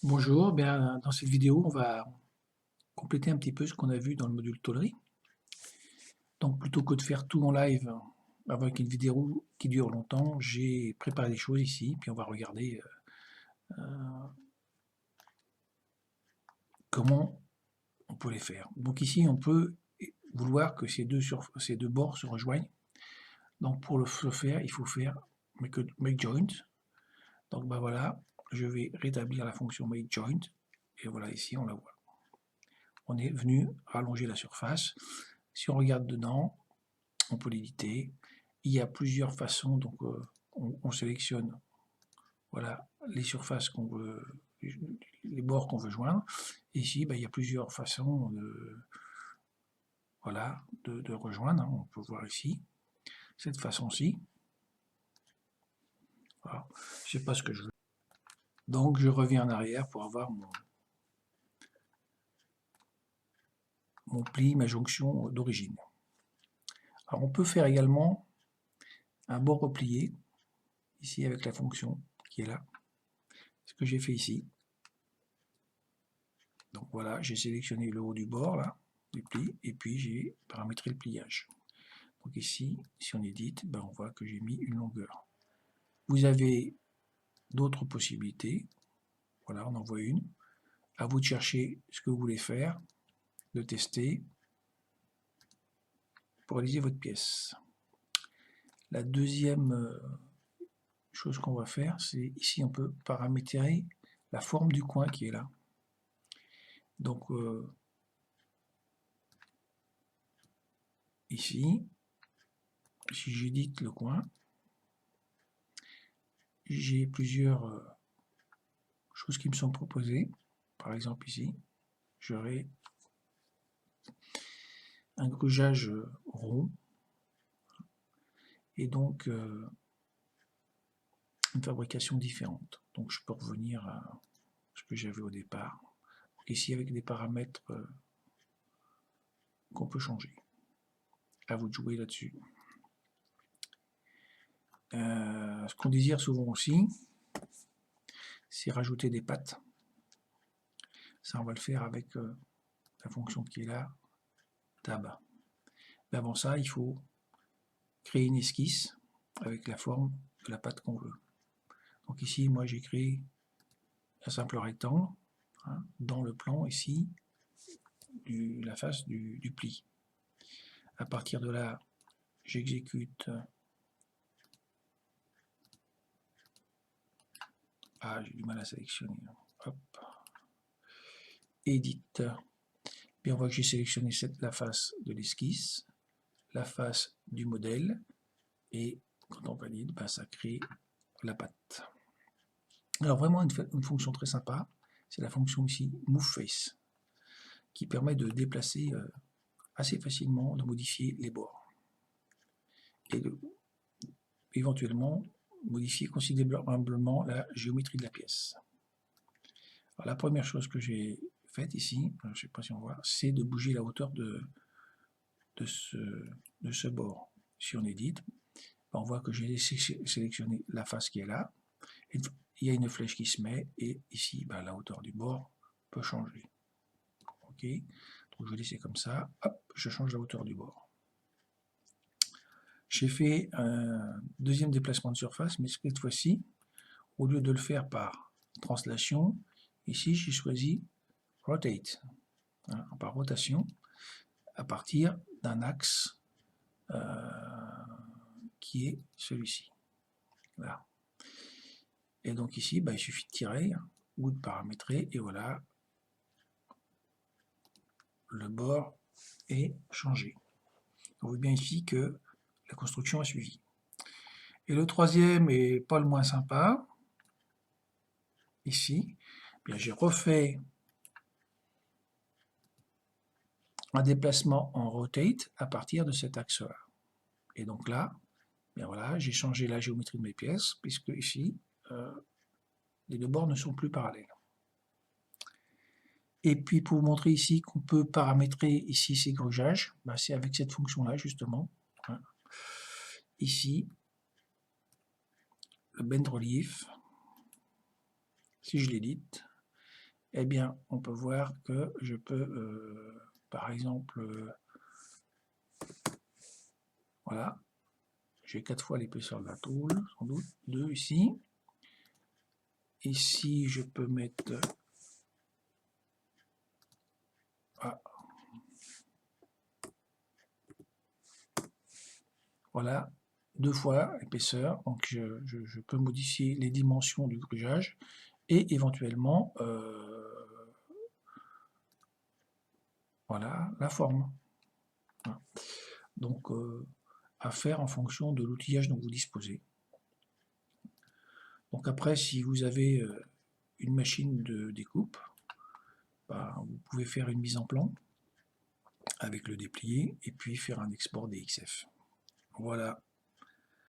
Bonjour, bien, dans cette vidéo, on va compléter un petit peu ce qu'on a vu dans le module tôlerie. Donc, plutôt que de faire tout en live avec une vidéo qui dure longtemps, j'ai préparé des choses ici, puis on va regarder comment on peut les faire. Donc ici, on peut vouloir que ces deux bords se rejoignent. Donc, pour le faire, il faut faire make joint. Donc, ben voilà, je vais rétablir la fonction make joint, et voilà, ici, on la voit. On est venu rallonger la surface. Si on regarde dedans, on peut l'éditer. Il y a plusieurs façons, donc on sélectionne voilà, les surfaces qu'on veut, les bords qu'on veut joindre. Ici, il y a plusieurs façons voilà, de rejoindre. On peut voir ici, cette façon-ci. Voilà. Je ne sais pas ce que je veux. Donc je reviens en arrière pour avoir mon pli, ma jonction d'origine. Alors on peut faire également un bord replié, ici avec la fonction qui est là. Ce que j'ai fait ici. Donc voilà, j'ai sélectionné le haut du bord, là, du pli, et puis j'ai paramétré le pliage. Donc ici, si on édite, on voit que j'ai mis une longueur. Vous avez d'autres possibilités. Voilà, on en voit une. À vous de chercher ce que vous voulez faire, de tester, pour réaliser votre pièce. La deuxième chose qu'on va faire, c'est ici on peut paramétrer la forme du coin qui est là. Donc ici, si j'édite le coin, j'ai plusieurs choses qui me sont proposées. Par exemple ici, j'aurai un grugeage rond et donc une fabrication différente. Donc je peux revenir à ce que j'avais au départ. Donc ici avec des paramètres qu'on peut changer. À vous de jouer là-dessus. Ce qu'on désire souvent aussi, c'est rajouter des pattes. Ça, on va le faire avec la fonction qui est là, tab. Mais avant ça, il faut créer une esquisse avec la forme de la patte qu'on veut. Donc ici, moi, j'ai créé un simple rectangle dans le plan ici, la face du pli. À partir de là, j'exécute. Ah, j'ai du mal à sélectionner. Hop. Edit. Puis on voit que j'ai sélectionné la face de l'esquisse, la face du modèle, et quand on valide, ça crée la patte. Alors vraiment une fonction très sympa, c'est la fonction ici Move Face, qui permet de déplacer assez facilement, de modifier les bords. Et de, éventuellement, modifier considérablement la géométrie de la pièce. Alors, la première chose que j'ai faite ici, je ne sais pas si on voit, c'est de bouger la hauteur de ce bord. Si on édite, on voit que j'ai sélectionné la face qui est là. Il y a une flèche qui se met et ici, la hauteur du bord peut changer. Ok, donc je vais laisser comme ça. Hop, je change la hauteur du bord. J'ai fait un deuxième déplacement de surface, mais cette fois-ci, au lieu de le faire par translation, ici j'ai choisi rotate, par rotation, à partir d'un axe qui est celui-ci. Voilà. Et donc ici, il suffit de tirer ou de paramétrer, et voilà, le bord est changé. On voit bien ici que la construction a suivi. Et le troisième, et pas le moins sympa, ici, j'ai refait un déplacement en rotate à partir de cet axe-là. Et donc là, voilà, j'ai changé la géométrie de mes pièces, puisque ici, les deux bords ne sont plus parallèles. Et puis pour vous montrer ici qu'on peut paramétrer ici ces grugeages, c'est avec cette fonction-là justement. Ici, le bend relief, si je l'édite, eh bien, on peut voir que je peux, par exemple, voilà, j'ai 4 fois l'épaisseur de la tôle, sans doute, 2 ici. Ici, je peux mettre... Ah, voilà, 2 fois l'épaisseur, donc je peux modifier les dimensions du grugeage et éventuellement voilà, la forme. Voilà. Donc à faire en fonction de l'outillage dont vous disposez. Donc après, si vous avez une machine de découpe, bah, vous pouvez faire une mise en plan avec le déplié et puis faire un export DXF. Voilà.